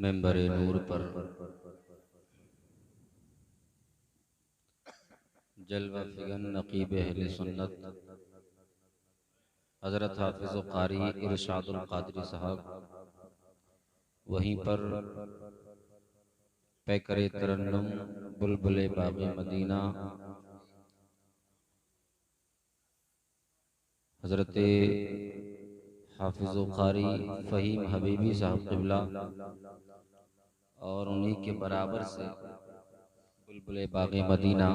Member नूर पर जलवा फिगन नकीब अहले सुन्नत हज़रत हाफिज़ व क़ारी इरशादुल क़ादरी साहब वहीं पर पैकरे तरन्नुम बुलबुले बाग़े मदीना हज़रत हाफिज़ व क़ारी फ़हीम हबीबी साहब क़िबला और उन्हीं के बराबर से बुलबुले बाग़े मदीना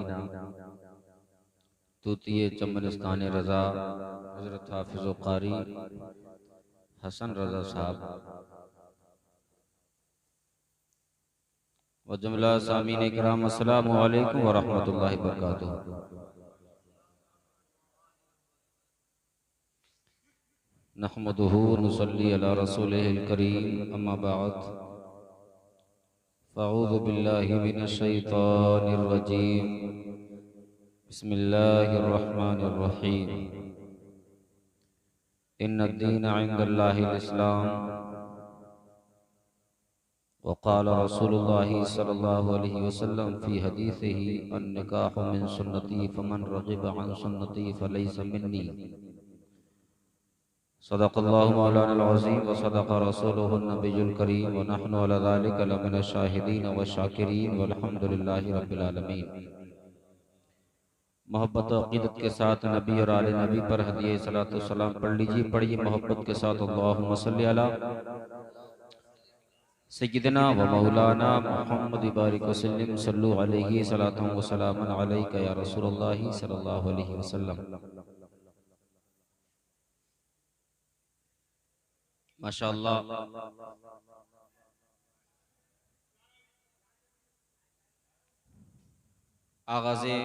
तूतिए चमनिस्तान रज़ा हज़रत हाफिज़ व क़ारी हसन रज़ा साहब व जुमला सामीन इकराम अस्सलामु अलैकुम व रहमतुल्लाहि व बरकातुहू। नहमदुहु व नुसल्ली अला रसूलिहिल करीम अम्मा बअद फ़अऊज़ु बिल्लाहि मिनश शैतानिर रजीम बिस्मिल्लाहिर रहमानिर रहीम इन्नद-दीन इंदल्लाहिल इस्लाम वक़ाल रसूलुल्लाहि सल्लल्लाहु अलैहि वसल्लम फ़ी हदीसिही अन-निकाहु मिन सुन्नती फ़मन रग़िब अन सुन्नती फ़लैसा मिन्नी। सदक़ल्लाहु मौलाना अज़ीम व सदक़ रसूलुहुन नबियुल करीम व नहनु अला ज़ालिका लमिनश शाहिदीन व शाकिरीन वल्हम्दुलिल्लाहि रब्बिल आलमीन। मोहब्बत व अक़ीदत के साथ नबी और आले नबी पर हदिये सलातो सलाम पढ़ लीजिए। पढ़िए मोहब्बत के साथ अल्लाहुम्मा सल्लि अला सय्यिदना व मौलाना मुहम्मद बारिक वसल्लम सल्लु अलैहि सलातुन व सलामुन अलैका या रसूलल्लाह सल्लल्लाहु अलैहि वसल्लम। माशाअल्लाह आगाज़े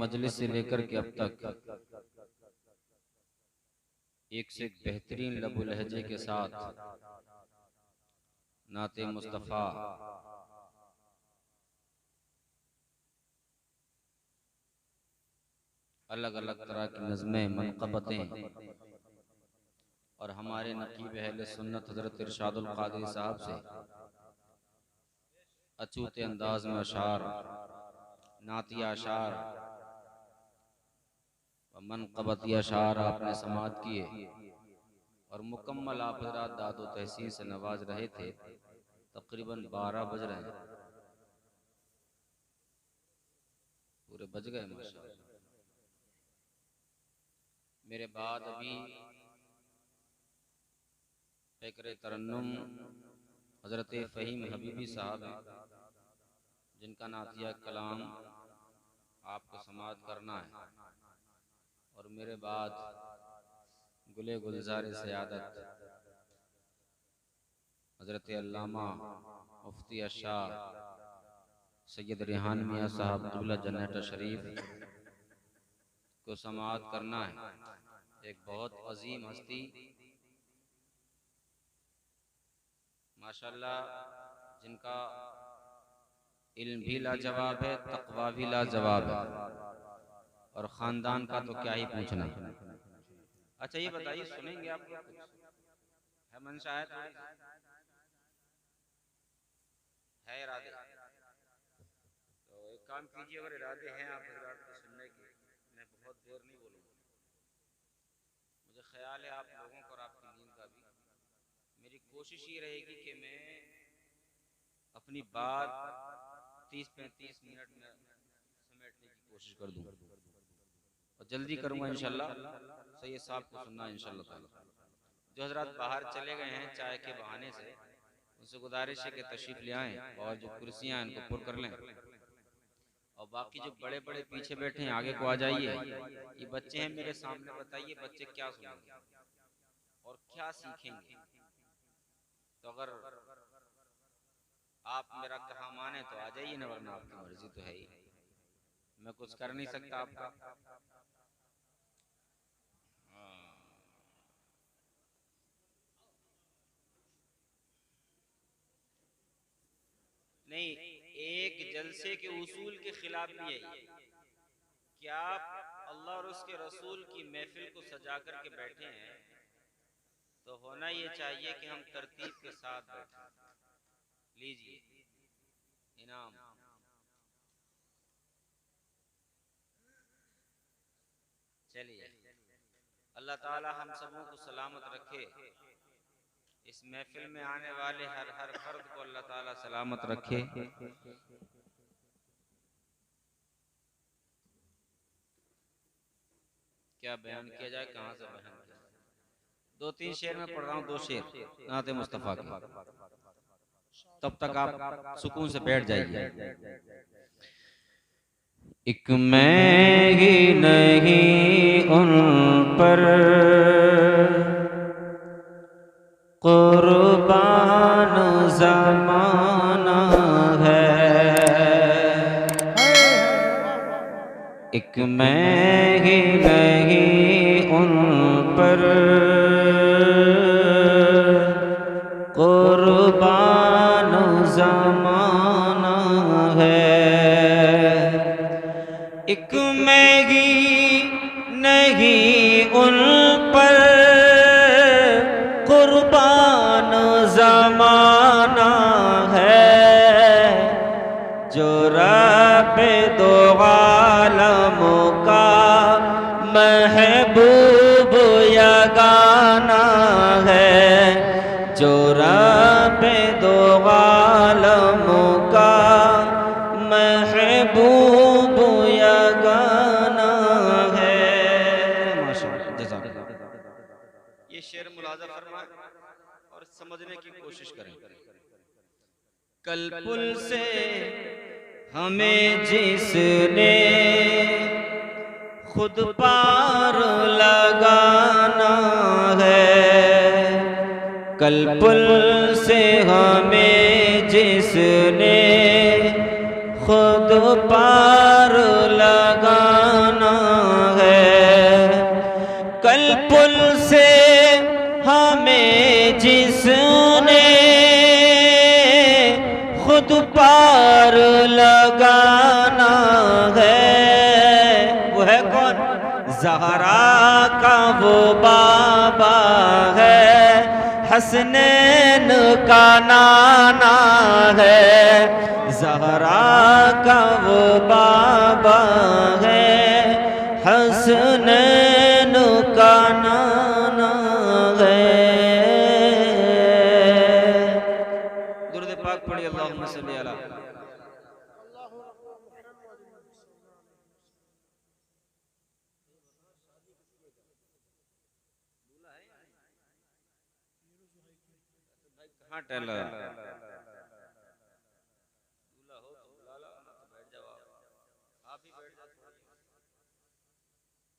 मजलिस से लेकर के अब तक एक से एक बेहतरीन लबो लहजे के साथ नाते मुस्तफ़ा अलग अलग तरह की नज़्में मनक़बतें और हमारे नकीब अहले सुन्नत हज़रत इरशादुल क़ादरी साहब से अछूते अंदाज में अशार नातिया अशार व मनक़बती अशार आपने समाअत किए और मुकम्मल आप हज़रात दादो तहसीन से नवाज रहे थे। तकरीबन 12 बज रहे हैं, पूरे बज गए माशाअल्लाह। मेरे बाद अभी फ़िक्र तरन्नुम हज़रत फ़हीम हबीबी साहब हैं, जिनका नातिया कलाम आपको समाअत करना है। और मेरे बाद गुले गुलज़ार सयादत हज़रत अल्लामा मुफ्ती शाह सैयद रेहान मियाँ साहब क़िबला जन्नत शरीफ को समाअत करना है। एक बहुत अजीम हस्ती माशाअल्लाह, जिनका इल्म भी लाजवाब है, तक़वा भी लाजवाब है और ख़ानदान का तो क्या ही पूछना। अच्छा ये बताइए, सुनेंगे आप कुछ है मंशा है, थोड़ी है इरादे? तो एक काम कीजिए, अगर इरादे हैं आप हज़रात के सुनने के, मैं बहुत देर नहीं बोलूँगा। मुझे ख्याल है आप लोगों को और आपकी नींद का भी। मेरी कोशिश ये रहेगी कि मैं अपनी बात 30-35 मिनट में समेटने की कोशिश कर दूं और जल्दी करूंगा इंशाल्लाह। सही साहब को सुनना इंशाल्लाह ताला। जो हजरात बाहर चले गए हैं चाय के बहाने से, उनसे गुजारिश है कि तशरीफ ले आएं और जो कुर्सियां हैं उनको पुर कर लें। और बाकी जो बड़े बड़े पीछे बैठे हैं आगे को आ जाइए। ये बच्चे हैं मेरे सामने, बताइए बच्चे क्या सुनेंगे और क्या सीखेंगे? तो अगर आप मेरा कहा माने तो आ जाइए, ना वरना आपकी मर्जी तो है ही, मैं कुछ कर नहीं सकता आपका। नहीं, एक जलसे के उसूल के खिलाफ भी है कि आप अल्लाह और उसके रसूल की महफिल को सजा कर के बैठे हैं, तो होना ये चाहिए कि हम तरतीब के साथ बैठें। लीजिए इनाम। चलिए, अल्लाह ताला हम सबों को सलामत रखे। इस महफिल में आने वाले हर हर फर्द को अल्लाह ताला सलामत रखे। क्या बयान किया जाए, कहाँ से बयान किया जाए? 2-3 शेर में पढ़ रहा हूँ, 2 शेर नाते मुस्तफ़ा के, तब तक आप सुकून से बैठ जाइए। एक मैं ही नहीं उन पर कुर्बान ज़माना है, एक मैं ही नहीं उन पर कुर्बान ज़माना है, एक मैं ही नहीं उन पर कुर्बान ज़माना है, जो रब्बे दो आलमों का महबूब यगाना है, जो रब्बे दो आलमों का महबूब यगाना है। माशाअल्लाह, जज़ाकल्लाह। ये शेर मुलाज़ा फरमाएं और समझने की कोशिश करें। कल पुल से हमें जिसने खुद पार लगाना है, कल पुल से हमें जिसने खुद पार लगाना है, कल पुल से हमें जिसने खुद पार लगाना है, वो है कौन? ज़हरा का वो बाबा है, हसनैन का नाना है, ज़हरा का वो बाबा है, हसनैन का नाना है। दुरूद पाक पढ़िए, अल्लाहुम्मा सल्ली अला। कहाँ टहला? आप ही बैठ जाओ,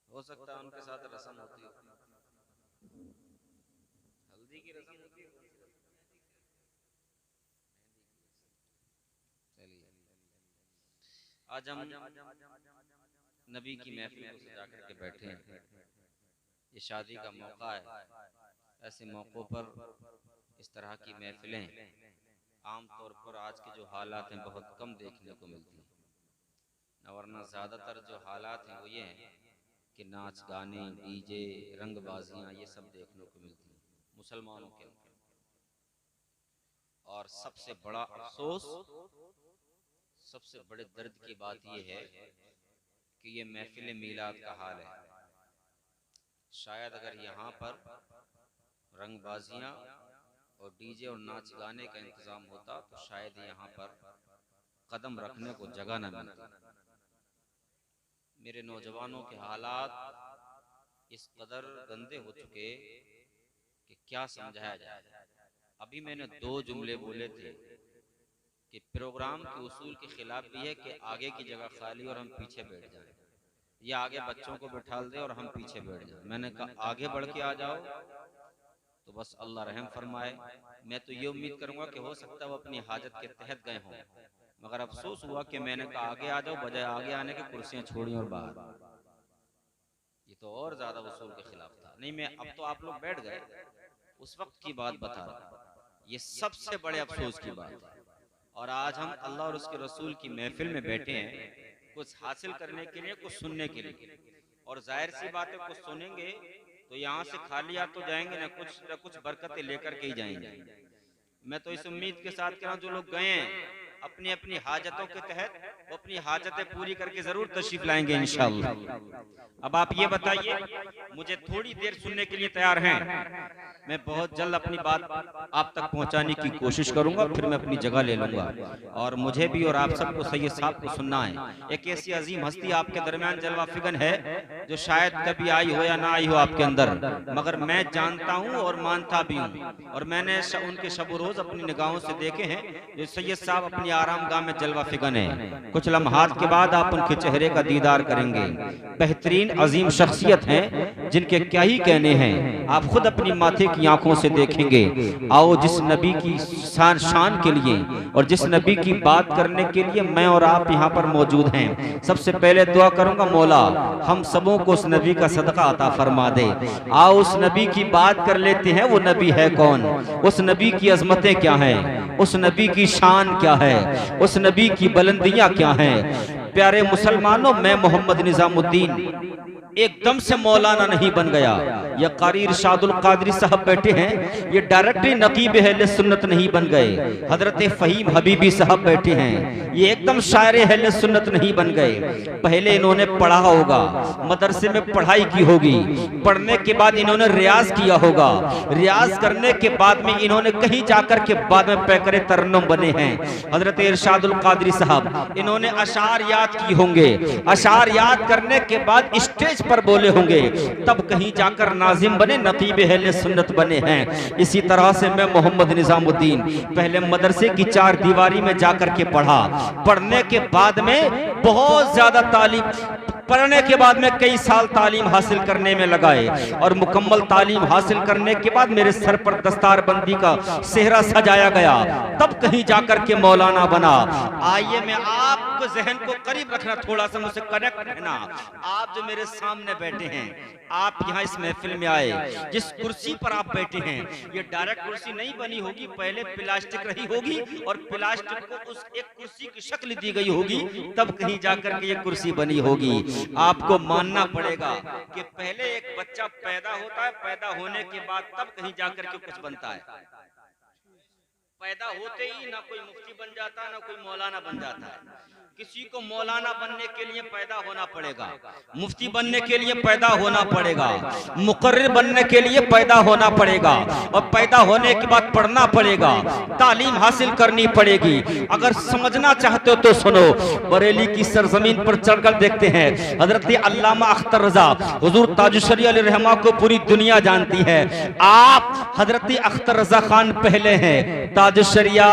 हो सकता है उनके साथ रस्म होती हो, हल्दी की रस्म होती है। चलिए, आज हम नबी की महफिल को सजा करके बैठे हैं। ये शादी का मौका है, ऐसे मौक़ों पर इस तरह की महफिलें आम तौर पर आज के जो हालात हैं बहुत कम देखने को मिलती हैं, वरना ज़्यादातर जो हालात हैं वो ये हैं कि नाच गाने, डीजे, रंगबाजियाँ, ये सब देखने को मिलती हैं मुसलमानों के अंदर। और सबसे बड़ा अफसोस, सबसे बड़े दर्द की बात यह है कि ये महफिल मीलाद का हाल है। शायद अगर यहाँ पर रंगबाजियाँ और डीजे और नाच गाने का इंतज़ाम होता तो शायद यहाँ पर कदम रखने को जगह न मिलती। मेरे नौजवानों के हालात इस कदर गंदे हो चुके कि क्या समझाया जाए। अभी मैंने 2 जुमले बोले थे कि प्रोग्राम के उसूल के खिलाफ भी है कि आगे की जगह खाली और हम पीछे बैठ जाएं, या आगे बच्चों को बिठाल दे और हम पीछे बैठ जाएं। मैंने कहा आगे बढ़ के आ जाओ तो बस अल्लाह रहम फरमाए। मैं तो ये उम्मीद करूंगा कि हो सकता है वो अपनी हाजत के तहत गए हों, मगर अफसोस हुआ कि मैंने कहा आगे आ जाओ, बजाय आगे आने के कुर्सियां छोड़ी और बाहर। ये तो और ज्यादा उसूल के खिलाफ था। नहीं, मैं अब तो आप लोग बैठ गए, उस वक्त की बात बता रहा। ये सबसे बड़े अफसोस की बात है। और आज हम अल्लाह और उसके रसूल की महफिल में बैठे हैं कुछ हासिल करने के लिए, कुछ सुनने के लिए। और जाहिर सी बात है कुछ सुनेंगे तो यहाँ से खाली हाथ तो जाएंगे ना, कुछ बरकतें लेकर के ही जाएंगे। मैं तो इस उम्मीद के साथ कह रहा हूं जो लोग गए हैं अपनी अपनी हाजतों के तहत वो अपनी हाजतें पूरी करके जरूर तशरीफ लाएंगे इंशाअल्लाह। अब आप ये बताइए, मुझे थोड़ी देर सुनने के लिए तैयार हैं? मैं बहुत जल्द अपनी बात आप तक पहुंचाने की कोशिश करूंगा, फिर मैं अपनी जगह ले लूंगा। और मुझे भी और आप सबको सैयद साहब को सुनना है। एक ऐसी अजीम हस्ती आपके दरमियान जलवा फिगन है जो शायद कभी आई हो या ना आई हो आपके अंदर, मगर मैं जानता हूं और मानता भी हूं। और मैंने उनके शब रोज अपनी निगाहों से देखे हैं जो सैयद साहब अपनी आरामगाह में जलवा फिगन है। कुछ लम्हात के बाद आप उनके चेहरे का दीदार करेंगे। बेहतरीन अजीम शख्सियत हैं जिनके क्या ही कहने हैं, आप खुद अपनी माथे की आंखों से देखेंगे। आओ जिस नबी की शान के लिए और जिस नबी की बात करने के लिए मैं और आप यहाँ पर मौजूद हैं, सबसे पहले दुआ करूंगा मौला हम सबों को उस नबी का सदका अता फरमा दे। आओ उस नबी की बात कर लेते हैं। वो नबी है कौन, उस नबी की अजमतें क्या हैं, उस नबी की शान क्या है, उस नबी की बुलंदियां क्या हैं। प्यारे मुसलमानों, मैं मोहम्मद निजामुद्दीन एकदम से मौलाना नहीं बन गया। ये कारी इरशादुल कादरी साहब बैठे हैं, ये डायरेक्टली नकीब अहले सुन्नत नहीं बन गए। हजरत फहीम हबीबी साहब बैठे हैं, ये एकदम शायर अहले सुन्नत नहीं बन गए। पहले इन्होंने पढ़ा होगा, मदरसे में पढ़ाई की होगी, पढ़ने के बाद इन्होंने रियाज किया होगा, रियाज करने के बाद में इन्होंने कहीं जाकर के बाद में पैकरे तरन्नुम बने हैं। हजरत इरशादुल कादरी साहब इन्होंने अशार याद की होंगे, अशार याद करने के बाद स्टेज पर बोले होंगे, तब कहीं जाकर नाजिम बने, नकीब अहले सुन्नत बने हैं। इसी तरह से मैं मोहम्मद निजामुद्दीन पहले मदरसे की चार दीवारी में जाकर के पढ़ा, पढ़ने के बाद में बहुत ज्यादा तालीम, पढ़ने के बाद में कई साल तालीम हासिल करने में लगाए और मुकम्मल तालीम हासिल करने के बाद मेरे सर पर दस्तार बंदी का सेहरा सजाया गया, तब कहीं जाकर के मौलाना बना। आइए मैं आपको जहन को करीब रखना, थोड़ा सा मुझसे कनेक्ट रहना। आप जो मेरे सामने बैठे हैं, आप यहाँ इस महफिल में आए, जिस कुर्सी पर आप बैठे हैं ये डायरेक्ट कुर्सी नहीं बनी होगी, पहले प्लास्टिक रही होगी और प्लास्टिक को उस एक कुर्सी की शक्ल दी गई होगी, तब कहीं जाकर के ये कुर्सी बनी होगी। आपको मानना पड़ेगा कि पहले एक बच्चा पैदा होता है, पैदा होने के बाद तब कहीं जाकर के कुछ बनता है। पैदा होते ही ना कोई मुफ्ती बन जाता, ना कोई मौलाना बन जाता है। किसी को मौलाना बनने के लिए पैदा होना पड़ेगा, मुफ्ती बनने के लिए पैदा होना पड़ेगा, मुकर्रिर बनने के लिए पैदा होना पड़ेगा, और पैदा होने के बाद पढ़ना पड़ेगा, तालीम हासिल करनी पड़ेगी। अगर समझना चाहते हो तो सुनो, बरेली की सरजमीन पर चढ़कर देखते हैं हजरत अल्लामा अख्तर रजा हुजूर ताजुश्शरी अलैहि रहमा को पूरी दुनिया जानती है। आप हजरत अख्तर रजा खान पहले हैं, ताजुश्शरिया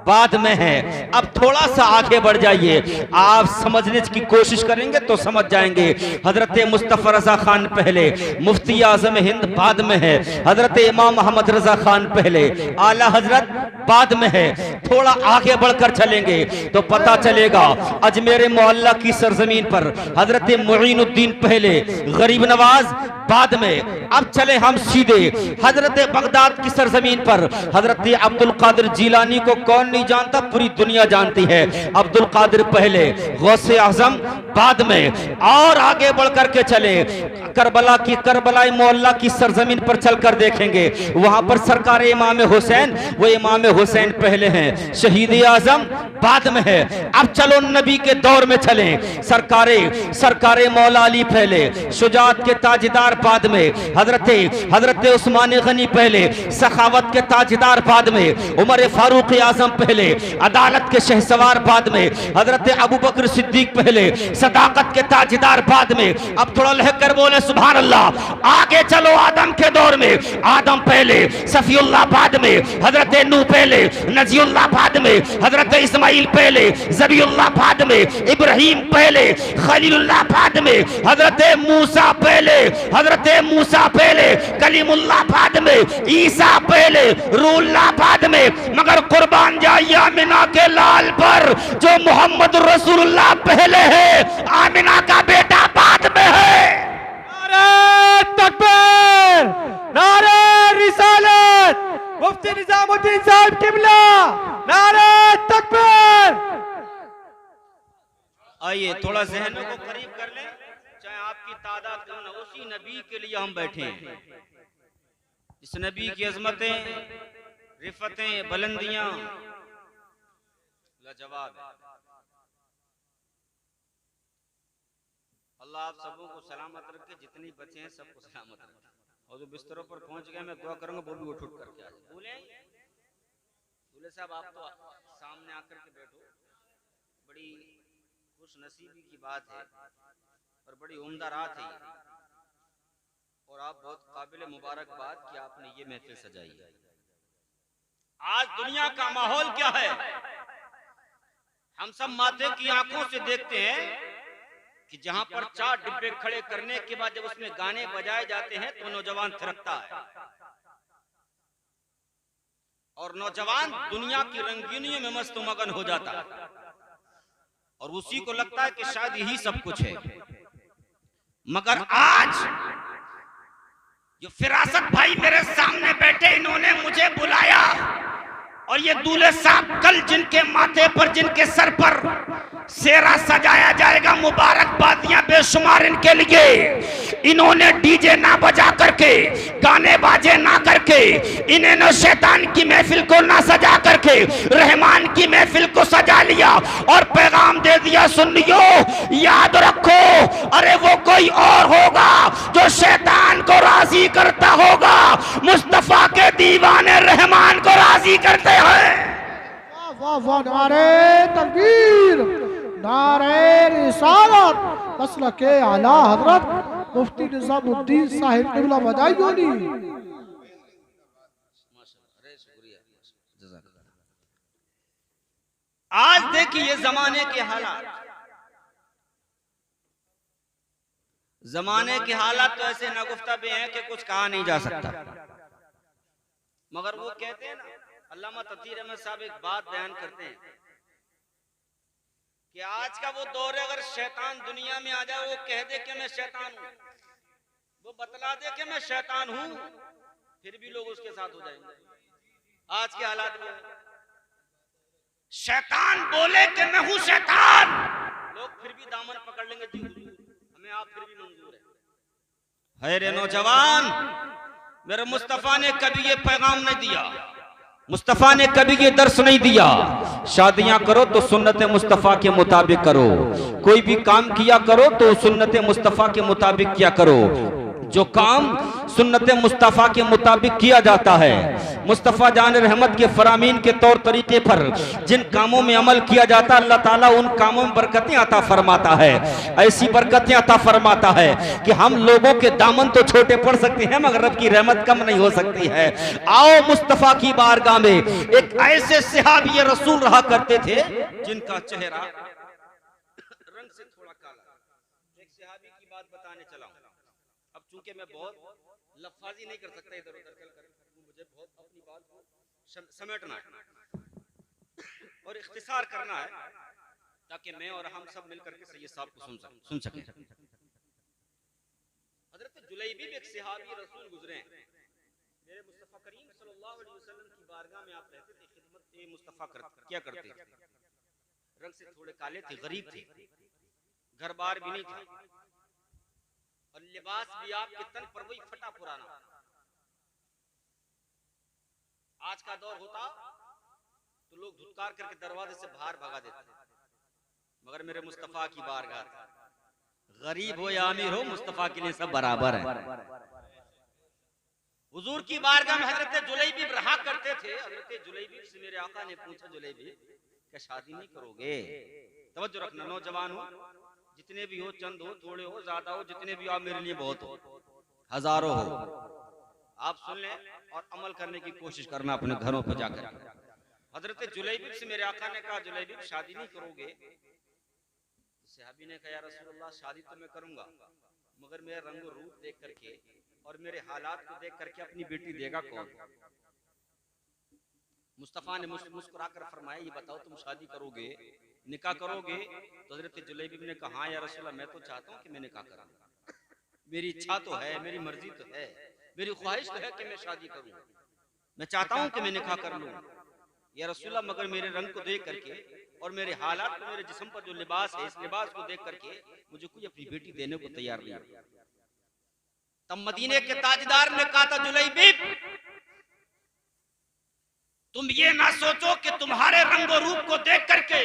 बाद में है। अब थोड़ा सा आगे बढ़ जाइए, आप समझने की कोशिश करेंगे तो समझ जाएंगे। हजरत मुस्तफा रजा खान पहले, मुफ्ती आजम हिंद बाद में है, हजरत इमाम मोहम्मद रजा खान पहले, आला हजरत बाद में है। थोड़ा आगे बढ़कर चलेंगे तो पता चलेगा अजमेर मोहल्ला की सरजमीन पर हजरत मुईनुद्दीन पहले, गरीब नवाज बाद में। अब चले हम सीधे हजरत बगदाद की सरजमीन पर हजरत अब्दुल कादिर जिलानी को कौन नहीं जानता, पूरी दुनिया जानती है। अब्दुल कादिर पहले, गौसे आजम बाद में। और आगे बढ़कर के चले करबला की, करबला मोहल्ला की सरजमीन पर चलकर देखेंगे, वहां पर सरकार इमाम हुसैन, वो इमाम हुसैन पहले हैं, शहीद आजम बाद में है। अब चलो नबी के दौर में चले, सरकारे मौला अली पहले, शुजात के ताजदार बाद में, हजरत उस्मान गनी पहले, सखावत के ताजदार बाद में, उमर फारूक आजम पहले, अदालत के शहसवार बाद में, हजरत अबू बकर सिद्दीक पहले, सदाकत के ताजदार बाद में। अब थोड़ा लहकर बोले सुभान अल्लाह। आगे चलो आदम के दौर में, आदम पहले, सफीउल्लाह बाद में, हजरत नूह पहले, नजीउल्लाह बाद में, हजरत इस्माइल पहले, ज़बीउल्लाह बाद में, इब्राहिम पहले, खलीलुल्लाह बाद में, हजरत मूसा पहले, कलीमुल्लाह बाद में, ईसा पहले, रूहुल्लाह बाद में। मगर कुर्बान जाइए आमिना के लाल पर, जो मोहम्मद रसूलुल्लाह पहले है, आमिना का बेटा बाद में है। नारे तकबीर, नारे रिसालत, मुफ्ती निजामुद्दीन साहब किबला, नारे तकबीर। आइए थोड़ा ज़हनों को करीब कर लें, चाहे आपकी तादाद कम न, उसी नबी के लिए हम बैठे हैं। इस नबी की अजमतें, रिफतें, बुलंदियां लाजवाब है। अल्लाह आप सबों को सलामत रखे, जितनी बचे हैं सबको सलामत रखे, और जो बिस्तरों पर पहुंच गए मैं दुआ करूंगा वो भी उठ उठ करके आ जाए। दूल्हे साहब आप तो सामने आकर के बैठो, बड़ी खुश नसीबी की बात है और बड़ी उम्दा रात है और आप बहुत काबिल मुबारकबाद कि आपने ये महफिल सजाई है। आज दुनिया का माहौल क्या है, हम सब माथे की आंखों से देखते हैं कि जहां पर 4 डिब्बे खड़े करने के बाद जब उसमें गाने बजाए जाते हैं तो नौजवान थिरकता है और नौजवान दुनिया की रंगीनियों में मस्त मगन हो जाता है और उसी को लगता है कि शायद यही सब कुछ है। मगर आज जो फिरासत भाई मेरे सामने बैठे, इन्होंने मुझे बुलाया और ये दूल्हे साहब कल जिनके माथे पर, जिनके सर पर सेहरा सजाया जाएगा, मुबारकबादियां बेशुमार इनके लिए। इन्होंने डीजे ना बजा करके, गाने बाजे ना करके, इन्होंने शैतान की महफिल को ना सजा करके रहमान की महफिल को सजा लिया और पैगाम दे दिया, सुनियो याद रखो, अरे वो कोई और होगा जो शैतान को राजी करता होगा, मुस्तफा के दीवाने रहमान को राजी करते हैं। वाह वाह, नारे तकबीर, नारे रिसालत, मसलके आला हजरत मुफ्ती निजामुद्दीन साहिब किबला बजाई होनी। आज देखिए जमाने के हालात, जमाने के हालात तो ऐसे नागुफ्ता भी हैं कि कुछ कहा नहीं जा सकता। मगर वो कहते हैं ना, अल्लामा तकीर अहमद साहब एक बात बयान करते हैं कि आज का वो दौर है, अगर शैतान दुनिया में आ जाए, वो कह दे कि मैं शैतान हूं, वो बतला दे कि मैं शैतान हूं, फिर भी लोग उसके साथ हो जाएंगे। आज के हालात में शैतान बोले कि मैं हूं शैतान, लोग फिर भी दामन पकड़ लेंगे, जी हमें आप फिर भी मंजूर है। है रे नौजवान, मेरे मुस्तफा ने कभी ये पैगाम नहीं दिया, मुस्तफा ने कभी ये दर्श नहीं दिया, शादियां करो तो सुन्नत मुस्तफा के मुताबिक करो, कोई भी काम किया करो तो सुन्नत मुस्तफा के मुताबिक किया करो। जो काम सुन्नत मुस्तफा के मुताबिक किया जाता है, मुस्तफा जान रहमत के फरामीन के तौर तरीके पर जिन कामों में अमल किया जाता है, अल्लाह ताला उन कामों में बरकतें अता फरमाता है। ऐसी बरकतें अता फरमाता है कि हम लोगों के दामन तो छोटे पड़ सकते हैं मगर रब की रहमत कम नहीं हो सकती है। आओ मुस्तफा की बारगाह में, एक ऐसे सहाबी रसूल रहा करते थे जिनका चेहरा रंग से थोड़ा काला। एक सहाबी की बात बताने चला हूं, अब चूंकि मैं बहुत लफ्जाजी नहीं कर सकता इधर उधर चलकर, मुझे बहुत अपनी बात को समेटना है और इख्तिसार करना है ताकि मैं और हम सब मिलकर के सैयद साहब को सुन सकें। हजरत जुलैबी एक सहाबी रसूल गुजरे हैं, मेरे मुस्तफा करीम सल्लल्लाहु अलैहि वसल्लम की बारगाह में आप रहते थे, खिदमत मुस्तफा क्या करते थे। रंग से थोड़े काले थे, गरीब थे, घर बार भी नहीं था और लिबास भी आपके तन पर वही फटा पुराना। आज का दौर होता तो लोग धुतकार करके दरवाजे से बाहर भगा देते, मगर मेरे मुस्तफा की बारगाह, गरीब हो या अमीर हो, मुस्तफा के लिए सब बराबर है। हुजूर की बारगाह में हजरत जुलैबी रहा करते थे। हजरत जुलैबी से मेरे आका ने पूछा, जुलैबी क्या शादी नहीं करोगे? तवज्जो रखना, नौजवान हो, जितने भी हो, चंद हो, थोड़े हो, ज्यादा हो, जितने भी हो, आप मेरे लिए बहुत हो, हजारों हो, आप सुन लें और अमल करने की कोशिश करना अपने घरों पर जाकर। हजरत जुलैबी से मेरे आका ने कहा, जुलैबी शादी नहीं करोगे? सहाबी ने कहा, या रसूलल्लाह शादी तो मैं करूंगा मगर मेरा रंग रूप देख करके और मेरे हालात को देख करके अपनी बेटी देगा कौन? मुस्तफा ने मुस्कुराकर फरमाया, ये बताओ तुम शादी करोगे, निकाह करोगे? तो हजरत जुलैबी ने कहा, हाँ या रसूलल्लाह मैं तो चाहता हूँ कि मैं निकाह करूं, मेरी इच्छा तो है, मेरी मर्जी तो है, मेरी ख्वाहिश तो है कि मैं शादी करूं, मैं चाहता हूं कि मैं निकाह कर लूं या रसूलल्लाह, मगर मेरे रंग को देख करके और मेरे हालात को, मेरे जिस्म पर जो लिबास है, इस लिबास को देख करके मुझे कोई अपनी बेटी देने को तैयार नहीं। तब मदीने के ताजदार ने कहा था, जुलैबी तुम ये ना सोचो कि तुम्हारे रंगो रूप को देख करके,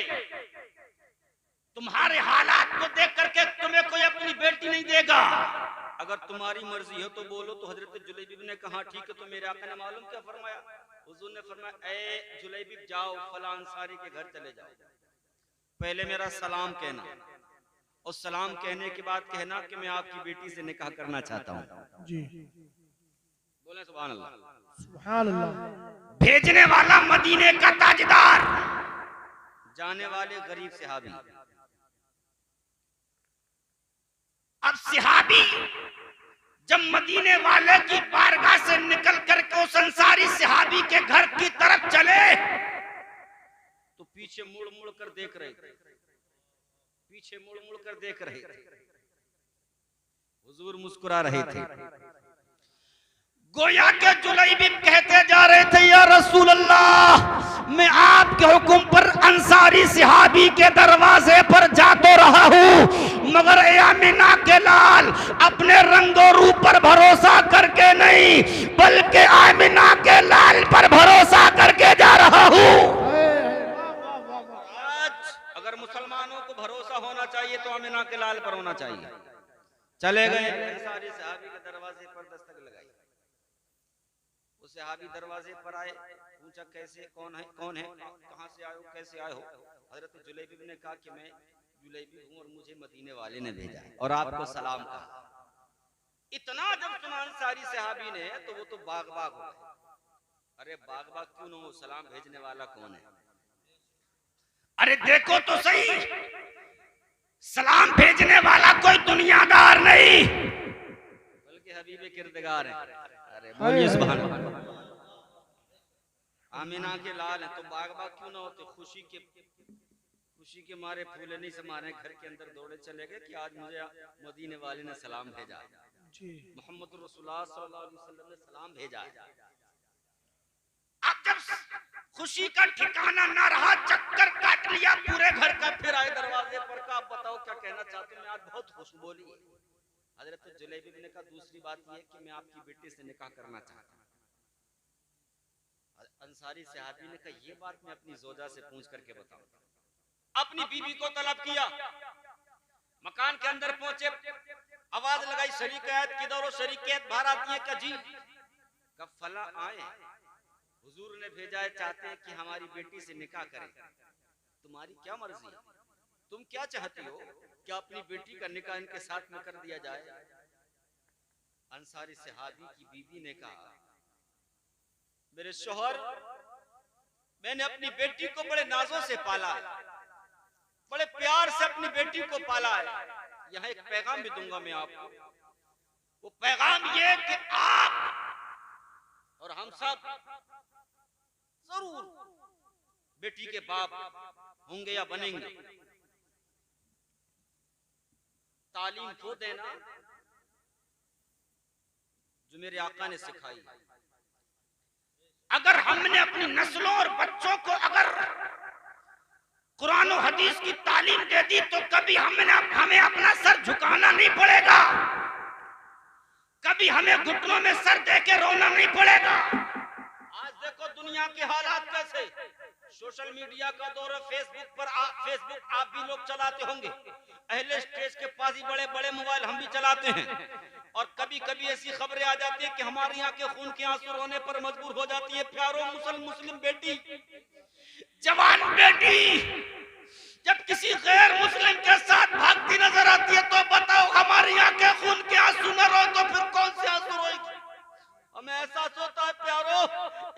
तुम्हारे हालात को देख करके तुम्हें कोई अपनी बेटी नहीं देगा। अगर तुम्हारी मर्जी हो तो बोलो। तो हजरत जुलैबिब ने कहा ठीक है। तो मेरे आका ने मालूम क्या फरमाया? हुजूर ने फरमाया ए जुलैबिब जाओ फला अंसारी के घर चले जाओ, पहले मेरा सलाम कहना और सलाम कहने के बाद कहना कि मैं आपकी बेटी से निकाह करना चाहता हूँ। जी बोले सुभान अल्लाह। सुभान अल्लाह। भेजने वाला मदीने का ताजदार, जाने वाले गरीब सहाबी। अब सहाबी जब मदीने वाले की बारगाह से निकल करके उस अंसारी सहाबी के घर की तरफ चले तो पीछे मुड़ मुड़ कर देख रहे थे, पीछे मुड़ मुड़ कर देख रहे थे। हुजूर मुस्कुरा रहे थे। गोया के जुलैबिब कहते जा रहे थे या रसूल अल्लाह, मैं आपके हुक्म पर अंसारी सहाबी के दरवाजे पर जा तो रहा हूँ, मगर ए आमिना के लाल अपने रंगो रूप पर भरोसा करके नहीं बल्कि आमिना के लाल पर भरोसा करके जा रहा हूँ। आज अगर मुसलमानों को भरोसा होना चाहिए तो आमिना के लाल पर होना चाहिए। चले गए अंसारी सहाबी के दरवाजे पर दस्तक लगाई। उस सहाबी दरवाजे पर आए, पूछा कैसे, कौन है, कहां से आए हो, कैसे आए हो? हजरत जुलैबिब ने कहा कि मैं जुलैबिब हूं और मुझे मदीने वाले ने भेजा है और आपको सलाम कहा। इतना जब सुना अंसारी सहाबी ने तो वो तो बाग बाग हो गए। अरे बाग बाग क्यों न हो, सलाम भेजने वाला कौन है? अरे देखो तो सही, सलाम भेजने वाला कोई दुनियादार नहीं बल्कि हबीब किरदगार है। अरे बोलिए सुभान अल्लाह। आमिना के लाल है तो बाग बाग क्यों ना होते? खुशी के मारे फूले नहीं समारे घर के अंदर दौड़े चले गए कि आज मुझे मदीने वाले ने सलाम भेजा, मोहम्मद रसूलुल्लाह सल्लल्लाहु अलैहि वसल्लम ने सलाम भेजा। अब जब खुशी का ठिकाना ना रहा, चक्कर काट लिया पूरे घर का, फिर आए दरवाजे पर का, आप बताओ क्या कहना चाहते हैं? आज बहुत खुश बोली। हजरत जुलैबिब ने कहा दूसरी बात यह कि मैं आपकी बेटी से निकाह करना चाहता हूं। अंसारी सहाबी ने कहा यह बात मैं अपनी जोजा से पूछ करके बताऊंगा। अपनी बीवी को तलब किया, मकान के अंदर पहुंचे, आवाज लगाई शरीकत किधर हो? शरीकत बाहर आती है क्या? जी। कब फला आए, हुजूर ने भेजा है, चाहते हैं कि हमारी बेटी से निकाह करें। तुम्हारी क्या मर्जी, तुम क्या चाहती हो? क्या अपनी बेटी का निकाह इनके साथ में कर दिया जाए? अंसारी सहाबी की बीवी ने कहा मेरे शोहर, मैंने अपनी बेटी को बड़े नाजों से पाला है, बड़े प्यार से अपनी बेटी को पाला है। यहाँ एक पैगाम भी दूंगा मैं आपको। वो पैगाम ये कि आप और हम सब जरूर बेटी के बाप होंगे या बनेंगे। तालीम को देना जो मेरे आका ने सिखाई। अगर हमने अपनी नस्लों और बच्चों को अगर कुरान और हदीस की तालीम दे दी तो कभी हमें अपना सर झुकाना नहीं पड़ेगा, कभी हमें घुटनों में सर दे के रोना नहीं पड़ेगा। आज देखो दुनिया के हालात कैसे, सोशल मीडिया का दौर है, फेसबुक आप भी लोग चलाते होंगे, अहले स्टेज के पास ही बड़े बड़े मोबाइल हम भी चलाते हैं, और कभी कभी ऐसी खबरें आ जाती है कि हमारे यहाँ के खून के आंसू रोने पर मजबूर हो जाती है। प्यारो मुस्लिम बेटी, जवान बेटी जब किसी गैर मुस्लिम के साथ भागती नजर आती है तो बताओ हमारे यहाँ के खून के आंसू न रो तो फिर कौन से आंसू रोएगी? हमें एहसास होता है प्यारो,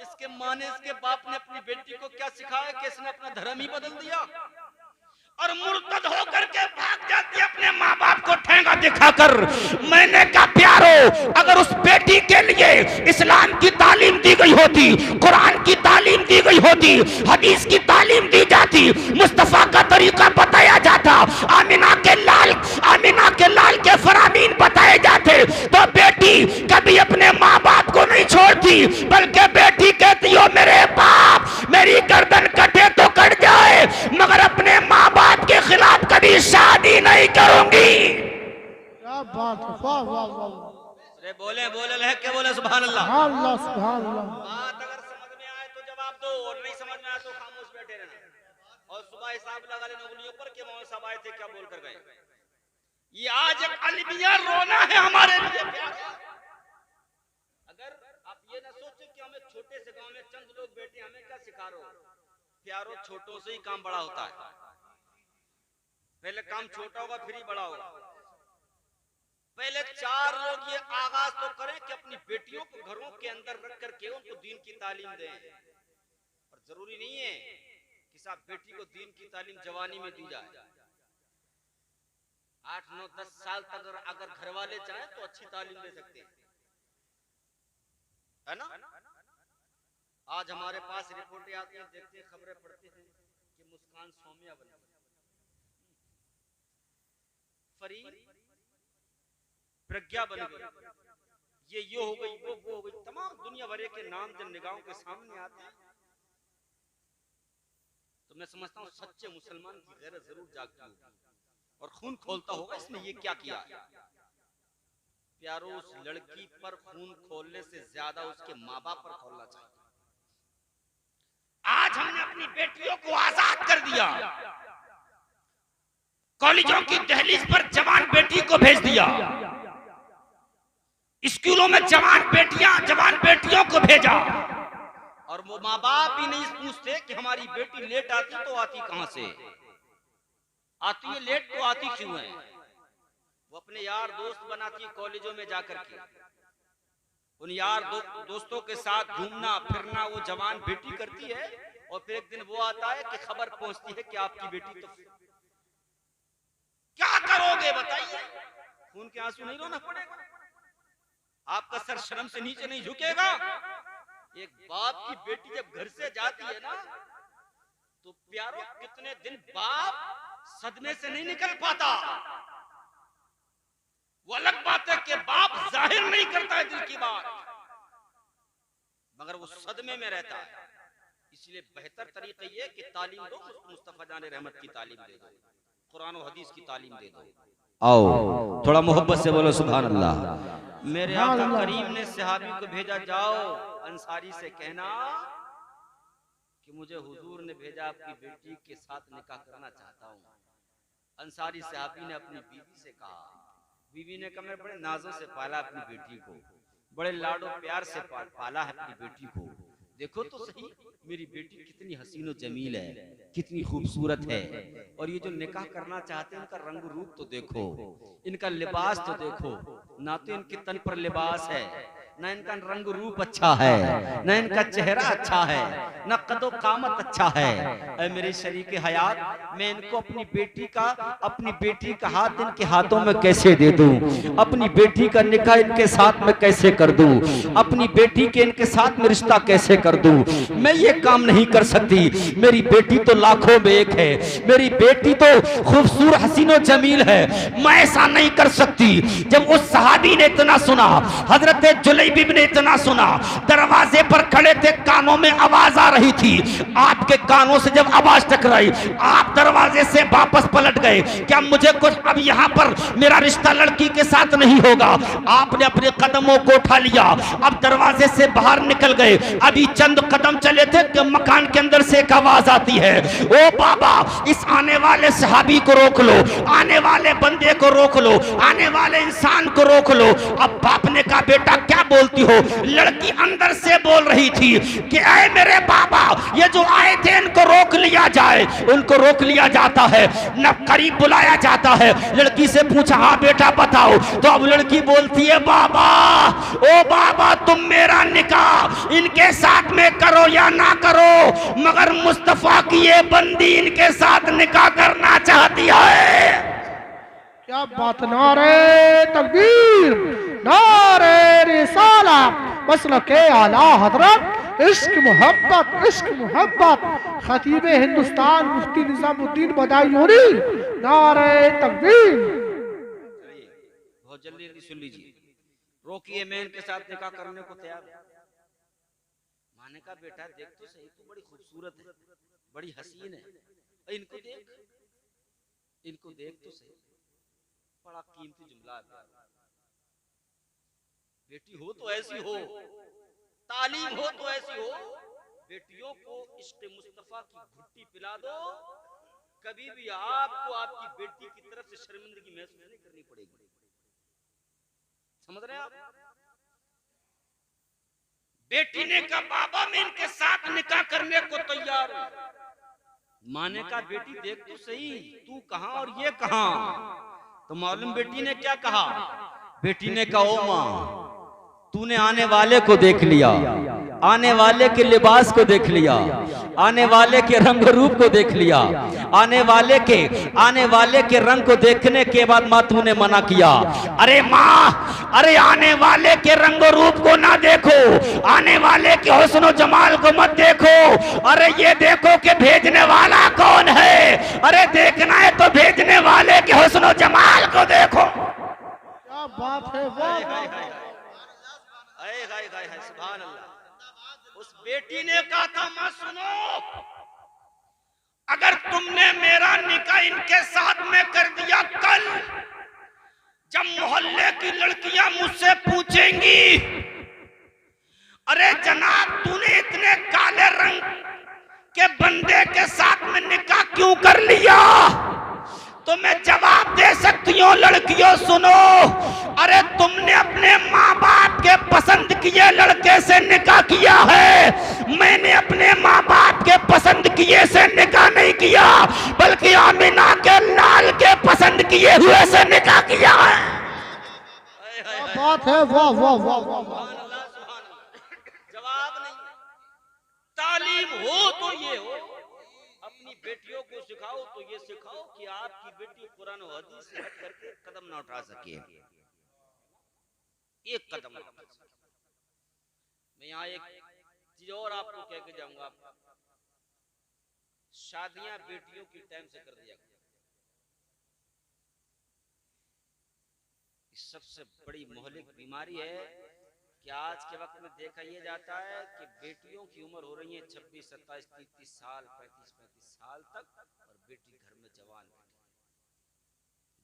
इसके माँ ने, इसके बाप ने अपनी बेटी को क्या सिखाया कि इसने अपना धर्म ही बदल दिया और मुर्तद होकर के भाग जाती है अपने माँ बाप को ठेंगा दिखाकर। मैंने कहा प्यारो, अगर उस बेटी के लिए इस्लाम की तालीम दी गई होती, कुरान की तालीम दी गई होती, हदीस की तालीम दी जाती, मुस्तफा का तरीका बताया जाता, आमिना के लाल के फरामीन बताए जाते, तो बेटी कभी अपने माँ बाप को नहीं छोड़ती, बल्कि बेटी कहती हो मेरे बाप मेरी गर्दन कटे तो कट जाए मगर अपने माँ बाप के खिलाफ कभी शादी नहीं करूंगी। क्या बात है, वाह वाह वाह। बोले है क्या बोले? सुभान अल्लाह, सुभान अल्लाह, सुभान अल्लाह। बात अगर समझ में आए तो जवाब दो, और सुबह हिसाब लगा लेना उंगलियों पर कि मौलाना साहब आए थे क्या बोल कर गए। ये आज एक अलमिया रोना है हमारे लिए। अगर आप ये ना सोचो कि हमें छोटे से गांव में चंद लोग बैठे हमें क्या सिखा रहे हो, प्यारो छोटों से ही काम बड़ा होता है। पहले काम छोटा होगा फिर ही बड़ा होगा। पहले 4 लोग ये आगाज तो करें कि अपनी बेटियों को घरों के अंदर रख करके उनको दीन की तालीम दें। और जरूरी नहीं है कि साहब बेटी को दीन की तालीम जवानी में दी जाए। 8, 9, 10 साल तक अगर घर वाले चाहें तो अच्छी तालीम दे सकते हैं, है ना। आज हमारे पास रिपोर्टें आती हैं, देखते हैं, खबरें पढ़ते हैं कि मुस्कान सौम्या बनी, फरीन प्रज्ञा बन गई, ये हो गई, वो हो गई। तमाम दुनिया भर के नाम जब निगाहों के सामने आते हैं तो मैं समझता हूँ सच्चे मुसलमान की गैरत जरूर जागती होगी और खून खोलता होगा इसने ये क्या किया। प्यारो उस लड़की पर खून खोलने से ज्यादा उसके माँ बाप पर खोलना चाहिए। आज हमने अपनी बेटियों को आजाद कर दिया, कॉलेजों की दहलीज पर जवान बेटी को भेज दिया, स्कूलों में जवान बेटियों को भेजा, और वो माँ बाप ही नहीं पूछते कि हमारी बेटी लेट आती तो आती कहां से, आती है लेट तो आती क्यों है। वो अपने यार दोस्त बनाती है कॉलेजों में जाकर के, उन यार दोस्तों के साथ घूमना फिरना वो जवान बेटी करती है। और फिर एक दिन वो आता है कि खबर पहुंचती है कि आपकी बेटी तो, क्या करोगे बताइए। खून के आंसू नहीं रोना पड़ेगा, आपका सर शर्म से नीचे नहीं झुकेगा। एक बाप की बेटी जब घर से जाती है ना तो प्यारो कितने दिन बाप सदमे से नहीं निकल पाता। वो अलग बात है कि बाप जाहिर नहीं करता है दिल की बात, मगर वो सदमे में रहता है। इसलिए बेहतर तरीका ये कि तालीम दो, मुस्तफा जान रहमत की तालीम दे दो, कुरान और हदीस की तालीम दे दो। आओ थोड़ा मोहब्बत से बोलो सुभान अल्लाह। मेरे आका करीम ने सहाबी को भेजा, जाओ अंसारी से कहना कि मुझे हुजूर ने भेजा, आपकी बेटी के साथ निकाह करना चाहता हूँ। अंसारी सहाबी ने अपनी बीवी से कहा, बीवी ने कहा मैं बड़े नाजों से पाला अपनी बेटी को, बड़े लाडो प्यार से पाला है अपनी बेटी को, देखो तो सही मेरी बेटी कितनी हसीन और जमील है, कितनी खूबसूरत है। और ये जो निकाह करना चाहते हैं इनका रंग रूप तो देखो, इनका लिबास तो देखो, ना तो इनके तन पर लिबास है, ना इनका रंग रूप अच्छा है, ना इनका चेहरा अच्छा है, ना कदो कामत अच्छा है। ऐ मेरे शरीके हयात, मैं इनको अपनी बेटी का हाथ इनके हाथों में कैसे दे दूं, अपनी बेटी का निकाह इनके साथ में कैसे कर दूं, अपनी बेटी के इनके साथ में रिश्ता कैसे कर दूं। मैं ये काम नहीं कर सकती, मेरी बेटी तो लाखों में एक है, मेरी बेटी तो खूबसूरत हसीनो जमील है, मैं ऐसा नहीं कर सकती। जब उस सहाबी ने इतना सुना, हजरत जुलैबी ने इतना सुना, दरवाजे पर खड़े थे, कानों में आवाज आ रही थी, आपके कानों से जब आवाज टकराई आप दरवाजे से वापस पलट गए, क्या मुझे कुछ अब यहाँ पर मेरा रिश्ता लड़की के साथ नहीं होगा। आपने अपने कदमों को उठा लिया, अब दरवाजे से बाहर निकल गए, अभी चंद कदम चले थे कि मकान के अंदर से एक आवाज आती है, ओ बाबा इस आने वाले सहाबी को रोक लो, आने वाले बंदे को रोक लो, आने वाले इंसान को रोक लो। अब बाप ने कहा बेटा क्या बोलती हो। लड़की अंदर से बोल रही थी कि ऐ मेरे बाबा ये जो आए थे इनको रोक लिया जाए। उनको रोक लिया जाता है, न करीब बुलाया जाता है। लड़की से पूछा हाँ बेटा बताओ, तो अब लड़की बोलती है बाबा ओ बाबा तुम मेरा निकाह इनके साथ में करो या ना करो, मगर मुस्तफा की ये बंदी इनके साथ निकाह करना चाहती है। क्या बात, नारे तकबीर, नारे रिसाला, मसलके आला हजरत, इश्क मोहब्बत, खतीबे हिंदुस्तान मुफ्ती निजामुद्दीन बदायूनी, नारे तकबीर। बहुत जल्दी सुन लीजिए, रोकिए मैं इनके साथ निकाह करने को तैयार हूं। माने का बेटा देख तो सही, तू बड़ी खूबसूरत है, बड़ी हसीन है, इनको देख तो सही, बड़ा कीमती जुमला है। बेटी हो तो ऐसी हो, तालीम हो तो ऐसी हो, बेटियों को इश्क मुस्तफा की घुट्टी पिला दो, कभी भी आपको आपकी बेटी की तरफ से शर्मिंदगी महसूस नहीं करनी पड़ेगी। समझ रहे हैं आप? बेटी ने कहा बाबा मैं इनके साथ निकाह करने को तैयार हूं। माँ ने कहा बेटी देख तो सही, तू कहां और ये कहां? तो मालूम बेटी ने क्या कहा? बेटी ने कहा ओ माँ, तूने आने वाले को देख लिया, आने वाले के लिबास को देख लिया, आने वाले के रंग रूप को देख लिया, आने वाले के रंग को देखने के बाद माँ तूने मना किया। अरे माँ, अरे आने वाले के रंग रूप को ना देखो, आने वाले के हुस्न जमाल को मत देखो, अरे ये देखो कि भेजने वाला कौन है। अरे देखना है तो भेजने वाले के हुस्न जमाल को देखो। क्या बात है, वाह सुभान अल्लाह। उस बेटी ने कहा था मां सुनो, अगर तुमने मेरा निकाह इनके साथ में कर दिया, कल जब मोहल्ले की लड़कियां मुझसे पूछेंगी अरे जनाब तूने इतने काले रंग के बंदे के साथ में निकाह क्यों कर लिया, तो मैं जवाब दे सकती हूँ लड़कियों सुनो, अरे तुमने अपने माँ बाप के पसंद किए लड़के से निकाह किया है, मैंने अपने माँ बाप के पसंद किए से निकाह नहीं किया, बल्कि आमिना के लाल के पसंद किए हुए से निकाह किया है। क्या बात है, वाह वाह वाह वाह। जवाब नहीं, तालीम हो तो ये हो, अपनी बेटियों को सिखाओ तो ये सिखाओ कि आपकी बेटी कुरान और हदीस से हट करके कदम ना उठा सके, एक कदम ना उठा सके। मैं यहाँ एक चीज और आपको कह के जाऊंगा, शादियां बेटियों की टाइम से कर दिया। सबसे बड़ी मोहलिक बीमारी है कि आज के वक्त में देखा यह जाता है कि बेटियों की उम्र हो रही है 26, 27, 30 साल, 35 साल तक, और बेटी घर में जवान बैठी।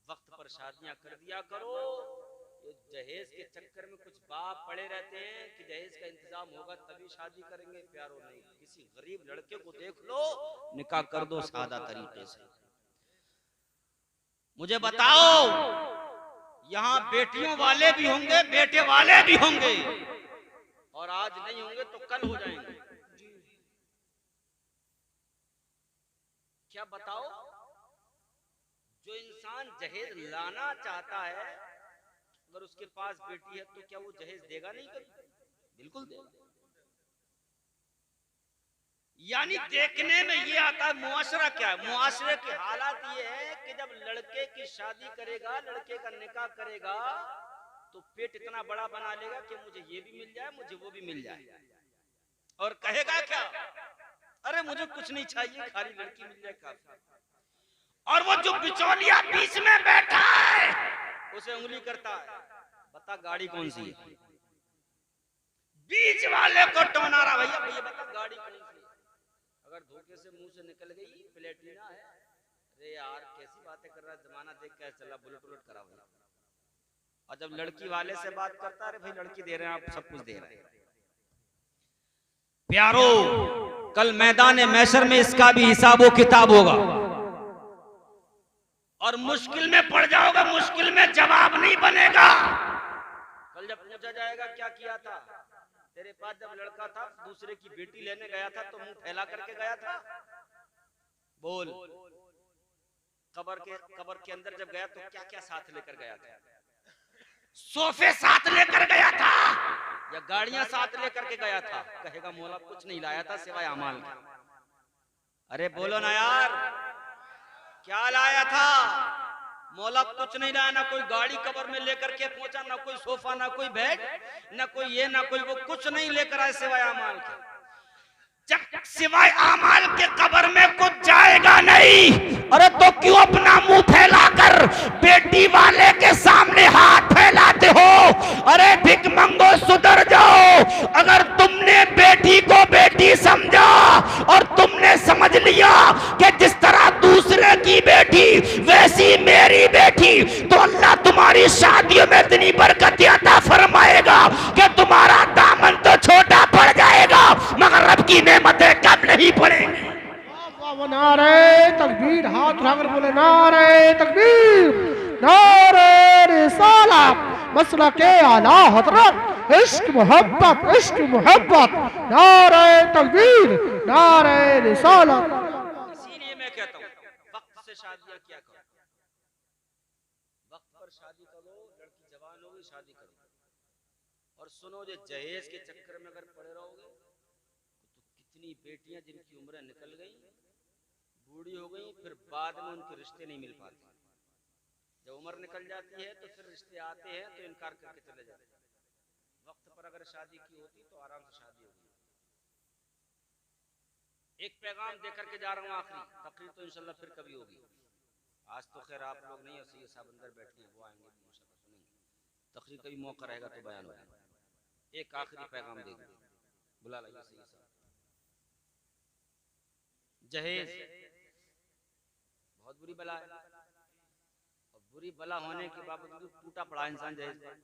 वक्त पर शादियां कर दिया करो। ये दहेज के चक्कर में कुछ बाप पड़े रहते हैं कि दहेज का इंतजाम होगा तभी शादी करेंगे। प्यारो नहीं, किसी गरीब लड़के को देख लो, निकाह कर दो सादा तरीके से। मुझे बताओ, यहाँ बेटियों वाले भी होंगे, बेटे वाले भी होंगे, और आज नहीं होंगे तो कल हो जाएंगे। क्या बताओ, जो इंसान जहेज लाना चाहता है, अगर उसके पास बेटी है तो क्या वो जहेज देगा नहीं कभी? बिल्कुल देगा। यानी देखने में ये आता है मुआशरा क्या है। मुआशरे के हालात ये है कि जब लड़के की शादी करेगा, लड़के का निकाह करेगा, तो पेट इतना बड़ा बना लेगा कि मुझे ये भी मिल जाए, मुझे वो भी मिल जाए, और कहेगा क्या, अरे मुझे कुछ नहीं चाहिए, खाली लड़की मिल जाए काफी। और वो जो बिचौलिया बीच में बैठा है उसे उंगली करता है, बता गाड़ी कौन सी है। बीच वाले को टोना रहा, भैया भैया बता गाड़ी कौन सी है। अगर धोखे से मुंह से निकल गई प्लेटिना है, अरे यार कैसी बातें कर रहा है, जमाना देख के चला बुलेट उलट करा हुआ। और जब लड़की वाले से बात करता है, अरे भाई लड़की दे रहे हैं आप, सब कुछ दे रहे हैं। प्यारो, कल मैदान मैशर में इसका भी हिसाब किताब होगा, और मुश्किल में पड़ जाओगा, मुश्किल में जवाब नहीं बनेगा। कल जब पूछा जाएगा क्या किया था तेरे पास जब लड़का था, दूसरे की बेटी लेने गया था तो मुंह फैला करके गया था, बोल। कब्र के अंदर जब गया तो क्या क्या साथ लेकर गया था? सोफे साथ लेकर गया था या गाड़ियां साथ लेकर के गया था? कहेगा मौला कुछ नहीं लाया था सिवाय अमाल के। अरे बोलो ना यार, क्या लाया था? मौला कुछ नहीं लाया, ना कोई गाड़ी कब्र में लेकर के पहुंचा, ना कोई सोफा, ना कोई बेड, ना कोई ये ना कोई वो, कुछ नहीं लेकर आए सिवाय अमाल के। जब सिवाय अमाल के कब्र में कुछ जाएगा नहीं, अरे तो क्यों अपना मुंह फैलाकर बेटी वाले के सामने हाथ फैलाते हो? अरे भिख मंगो, सुधर जाओ। अगर तुमने बेटी को बेटी समझा और तुमने समझ लिया कि जिस तरह दूसरे की बेटी वैसी मेरी बेटी, तो अल्लाह तुम्हारी शादियों में इतनी बरकत अता फरमाएगा कि तुम्हारा दामन तो छोटा पड़ जाएगा, मगर रब की नेमत बोले नारे तकबीर, नारे रिसालत, मसला के आला हजरत, इश्क मोहब्बत, नारे तकबीर, नारे रिसालत। इसीलिए मैं कहता हूँ वक्त से शादियां क्या करो, वक्त पर शादी करो, लड़की जवान होगी शादी करो। और सुनो, जो जहेज के चक्कर में अगर पड़े रहोगे तो कितनी बेटियां जिनकी उम्र निकल गई, बूढ़ी हो गई, फिर बाद में उनके रिश्ते नहीं मिल पाते। जब उम्र निकल जाती है तो फिर रिश्ते आते हैं तो इनकार करके चले जाते हैं। वक्त पर अगर शादी की होती तो आराम से शादी होगी। एक पैगाम देकर के जा रहा हूँ, आखिरी तकरीर तो इंशाल्लाह फिर कभी होगी। आज तो खैर आप लोग नहीं, ऐसे साहब अंदर बैठे हैं, वो आएंगे इंशाल्लाह सुनेंगे। तकरीर कभी मौका रहेगा तो बयान होगा। एक आखिरी पैगाम देंगे, बुला लाइए सही साहब। जहेज बहुत बुरी बला है, और बुरी बला होने के बावजूद टूटा पड़ा इंसान जहेज पर।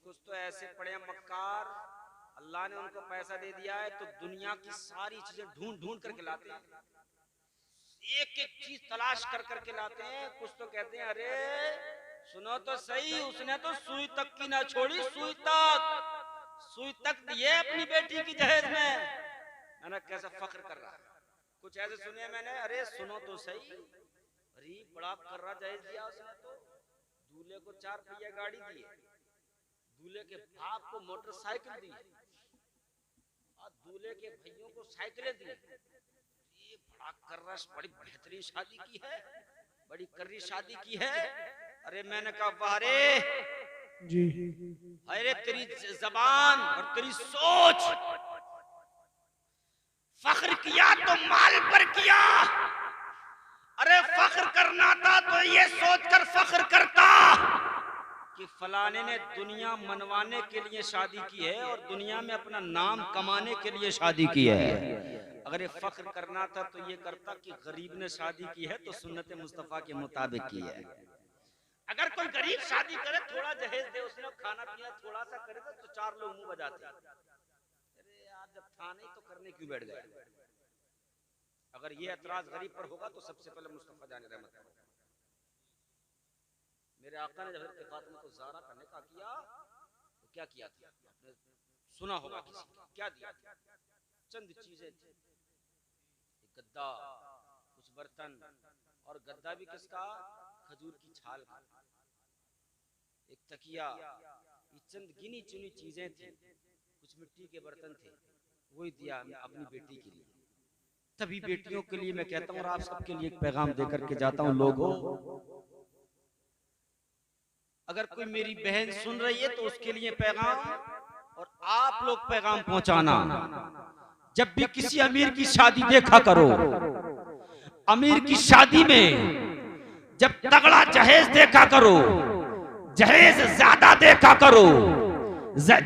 कुछ तो ऐसे पड़े हैं मक्कार, अल्लाह ने उनको पैसा दे दिया है तो दुनिया की सारी चीजें ढूंढ ढूंढ करके लाते हैं, एक एक चीज तलाश कर करके लाते हैं। कुछ तो कहते हैं अरे सुनो तो सही, उसने तो सुई तक की ना छोड़ी, सुई तक दिए अपनी बेटी की जहेज में। मैंने कैसा फख्र कर रहा है। कुछ ऐसे सुने मैंने, अरे सुनो तो सही, अरे बड़ा कर रहा जहेज दिया उसने तो, दूल्हे को 4 पहिया गाड़ी दी, दूल्हे के बाप को मोटरसाइकिल दी, और दूल्हे के भाइयों को साइकिलें दी। ये बड़ा कर्रा, बड़ी बेहतरीन शादी की है, बड़ी कर्री शादी की है। अरे मैंने कहा वाह रे जी, अरे तेरी जबान और तेरी सोच, फख्र किया तो माल पर किया। अरे फख्र करना था तो ये सोचकर फख्र करता कि फलाने ने दुनिया मनवाने के लिए शादी की है और दुनिया में अपना नाम कमाने के लिए शादी की है। अगर ये फख्र करना था तो ये करता कि गरीब ने शादी की है तो सुन्नत मुस्तफा के मुताबिक की है। अगर कोई गरीब शादी करे, थोड़ा जहेज दे उसने, खाना पीना थोड़ा सा करे तो 4 लोग मुंह बजाते। अरे यार जब था नहीं तो करने क्यों बैठ गए। अगर ये एतराज गरीब पर होगा तो सबसे पहले मुस्तफा जान रहमत पर होगा। मेरे आका ने जब हज़रत फातिमा को ज़ारा का निकाह किया तो क्या किया था, आपने सुना होगा किसी का, क्या दिया था? चंद चीजें थी, एक गद्दा, कुछ बर्तन, और गद्दा भी किसका, खजूर की छाल का, एक तकिया, ये चंद गिनी चुनी चीजें थी, कुछ मिट्टी के बर्तन थे, वही दिया अपनी बेटी के लिए। तभी बेटियों के लिए मैं कहता हूँ और आप सबके लिए एक पैगाम देकर के जाता हूँ, लोगों अगर कोई मेरी बहन सुन रही है तो उसके लिए पैगाम, और आप लोग पैगाम पहुंचाना। जब भी किसी अमीर की शादी देखा करो, अमीर की शादी में जब तगड़ा जहेज देखा करो, जहेज ज्यादा देखा करो,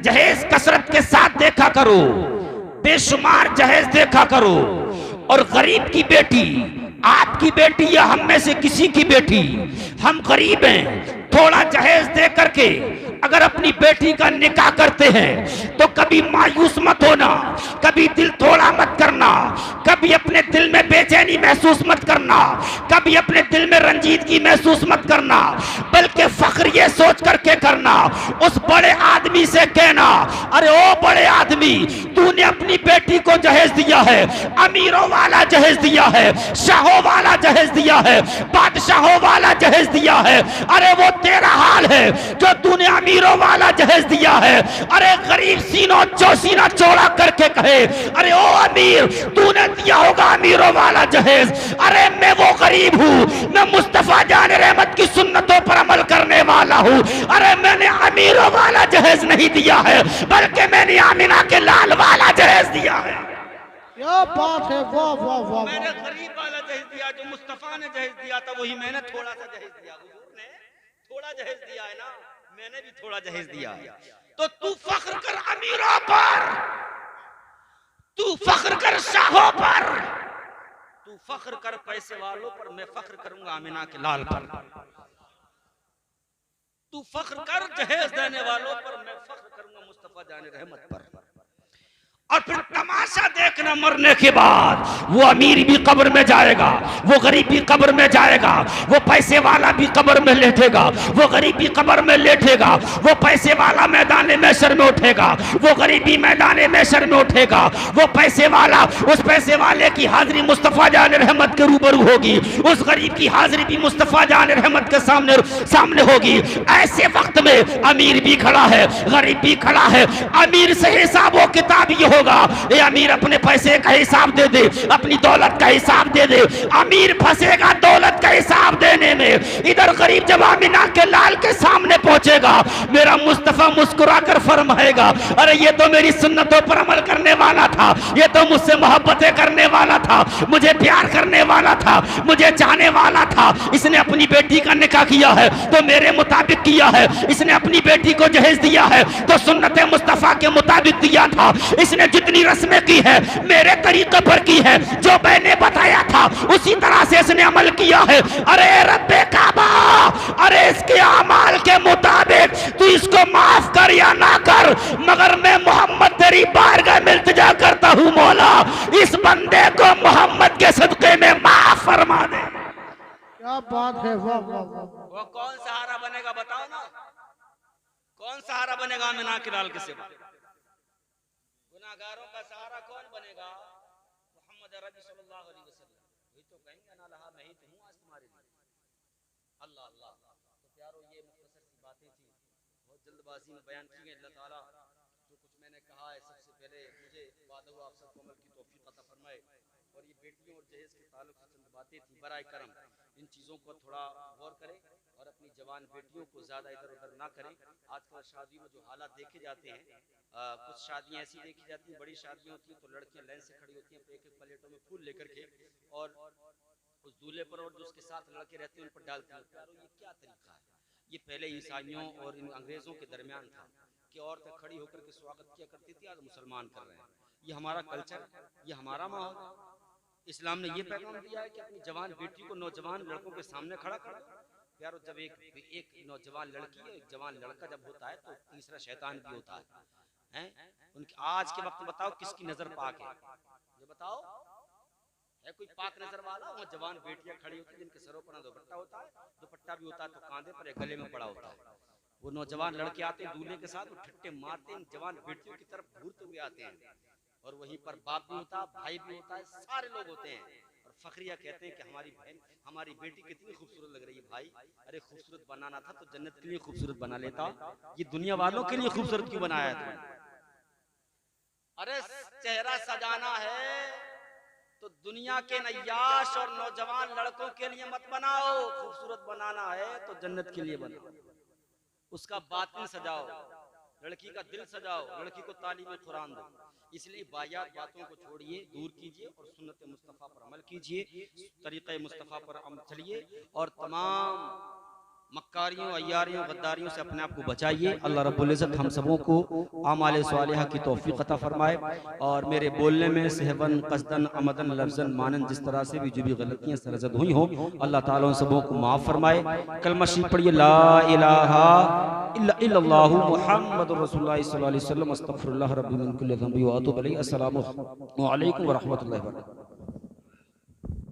जहेज कसरत के साथ देखा करो, बेशुमार जहेज देखा करो, और गरीब की बेटी, आपकी बेटी या हम में से किसी की बेटी, हम गरीब हैं, थोड़ा जहेज दे करके अगर अपनी बेटी का निकाह करते हैं तो कभी मायूस मत होना, कभी दिल थोड़ा मत करना, कभी अपने दिल में बेचैनी महसूस मत करना, कभी अपने दिल में रंजीदगी महसूस मत करना, बल्कि फख्र ये सोच करके करना। उस बड़े आदमी से कहना, अरे ओ बड़े आदमी, तूने अपनी बेटी को जहेज दिया है, अमीरों वाला जहेज दिया है, शाहों वाला जहेज दिया है, बादशाहों वाला जहेज दिया है। अरे वो तेरा हाल है जो तूने अमीरों वाला जहेज दिया है। अरे गरीब सीना चौड़ा करके कहे, अरे ओ अमीर, तूने दिया होगा अमीरों वाला जहेज। अरे मैं वो गरीब हूँ, मैं मुस्तफा जान रहमत की सुन्नतों पर अमल करने वाला हूँ। अरे मैंने अमीरों वाला जहेज नहीं दिया है, बल्कि मैंने आमिना के लाल वाला जहेज दिया है। क्या बात है, वाह वाह वाह। मैंने गरीब वाला जहेज दिया, जो मुस्तफा ने जहेज दिया था वही मैंने थोड़ा सा जहेज दिया। हुजूर ने थोड़ा जहेज दिया है ना, मैंने भी थोड़ा जहेज दिया है। तो तू फख्र कर अमीरों पर, तू फख्र कर शाहों पर, तू फख्र कर पैसे वालों पर, मैं फख्र करूंगा आमिना के लाल पर। तू फख्र कर जहेज देने वालों पर, मैं फख्र करूंगा मुस्तफा जाने रहमत पर। और फिर तमाशा देखना, मरने के बाद वो अमीर भी कब्र में जाएगा, वो गरीब भी कब्र में जाएगा, वो पैसे वाला भी कब्र में लेटेगा, वो गरीब भी कब्र में लेटेगा, वो पैसे वाला मैदान महशर में उठेगा, वो गरीबी मैदान महशर में उठेगा, वो पैसे वाला, उस पैसे वाले की हाजिरी मुस्तफा जान रहमत के रूबरू होगी, उस गरीब की हाजिरी भी मुस्तफा जान रहमत के सामने होगी। ऐसे वक्त में अमीर भी खड़ा है, गरीब भी खड़ा है, अमीर से हिसाब वो किताब ये होगा, ये अमीर अपने पैसे का हिसाब दे दे, अपनी दौलत का हिसाब दे दे, अमीर फंसेगा दौलत का हिसाब देने में। इधर गरीब जब आमिना के लाल के सामने पहुंचेगा, मेरा मुस्तफा मुस्कुरा कर फरमाएगा, अरे ये तो मेरी सुन्नतों पर अमल करने वाला था, ये तो मुझसे मोहब्बतें करने वाला था, मुझे प्यार करने वाला था, मुझे चाहने वाला था। इसने अपनी बेटी का निकाह किया है तो मेरे मुताबिक किया है, इसने अपनी बेटी को जहेज दिया है तो सुन्नत मुस्तफा के मुताबिक दिया था, इसने जितनी रस्में की है मेरे तरीके पर की है, जो मैंने बताया था उसी तरह से इसने अमल किया है। अरे रब्बे काबा, अरे इसके अमाल के मुताबिक तू इसको माफ कर या ना कर, मगर मैं मोहम्मद तेरी बारगाह में इल्तिजा करता हूँ, मौला इस बंदे को मोहम्मद के सदके में माफ फरमा दे। क्या बात है, वाह वाह वाह। वो कौन सहारा बनेगा बताओ ना, कौन सहारा बनेगा आमिना के लाल के सिवा? गुनाहगारों का सहारा कौन बनेगा? मोहम्मद अरबी सल्लल्लाहु अलैहि वसल्लम। वही तो कहेंगे ना लहा मैं ही तो हूं आज तुम्हारे लिए। अल्लाह अल्लाह। तो प्यारो ये मुख्तसर सी बातें थी, बहुत जल्दबाजी में बयान की गई। अल्लाह ताला जो कुछ मैंने कहा है सबसे पहले मुझे वादा हुआ आप सबको अमल की तौफीक अता फरमाए। और ये बेटियों और जहेज के ताल्लुक से चंद बातें थी, बराए करम इन चीज़ों को थोड़ा गौर करें और अपनी जवान बेटियों को ज़्यादा इधर उधर ना करें। आजकल शादियों में जो हालात देखे जाते हैं, कुछ शादियां ऐसी देखी जाती हैं, बड़ी शादियां होती हैं तो लड़कियां लाइन से खड़ी होती हैं एक एक प्लेटों में फूल लेकर के और उस दूल्हे पर और जो उसके साथ लड़के रहते हैं उन पर डालती हैं। प्यारो ये क्या तरीका है? ये पहले ईसाइयों और इन अंग्रेजों के दरमियान था कि औरतें खड़ी होकर के स्वागत किया करती थी, आज मुसलमान कर रहे हैं। ये हमारा कल्चर, ये हमारा माहौल। इस्लाम ने ये पैगाम दिया है कि अपनी जवान बेटी को नौजवान लड़कों के सामने खड़ा कर दो। प्यारो जब एक नौजवान लड़की और एक जवान लड़का जब होता है तो तीसरा शैतान भी होता है। उनकी आज के वक्त में बताओ किसकी नजर पाक है? ये बताओ, है कोई पाक नजर वाला? वहाँ जवान बेटियां खड़ी होती हैं जिनके सरों पर दुपट्टा होता है, दुपट्टा भी होता है तो कांधे पर या गले में पड़ा होता है। वो नौजवान लड़के आते हैं दूल्हे के साथ, वो ठट्टे मारते हैं जवान बेटियों की तरफ घूरते हुए आते हैं और वहीं पर बाप भी होता है, भाई भी होता है, सारे लोग होते हैं और फखरिया कहते हैं कि हमारी बहन, हमारी बेटी कितनी खूबसूरत लग रही है। भाई अरे खूबसूरत बनाना था तो जन्नत के लिए खूबसूरत बना लेता, ये दुनिया वालों के लिए खूबसूरत क्यों बनाया है तुमने? अरे चेहरा सजाना है तो दुनिया के नय्याश और नौजवान लड़कों के लिए मत बनाओ, खूबसूरत बनाना है तो जन्नत के लिए बनाओ। उसका बातिन सजाओ, लड़की का दिल सजाओ, लड़की को तालीम कुरान दो। इसलिए बायात बातों को छोड़िए, दूर कीजिए और सुन्नत मुस्तफ़ा पर अमल कीजिए, तरीक़े मुस्तफ़ा पर अमल चलिए और तमाम मक्कारियों, अय्यारियों, गद्दारियों से अपने आप को बचाइए। अल्लाह रब्बुल इज़्ज़त हम सबों को आमाल सालिहा की तौफीक अता फरमाए और मेरे बोलने में सहवन, कसदन, अमदन, लफ्ज़न, मानन जिस तरह से भी जो भी गलतियाँ सरज़द हुई हो अल्लाह ताला उन सबों को माफ़ फरमाए। कलमा शरीफ पढ़िए, ला इलाहा इल्लल्लाहु मुहम्मदुर रसूलुल्लाह सल्लल्लाहु अलैहि वसल्लम, अस्तगफिरुल्लाह रब्बी मिन कुल्लि ज़ंबि व अतूबु इलैहि। अस्सलामु अलैकुम व रहमतुल्लाहि व बरकातुहू।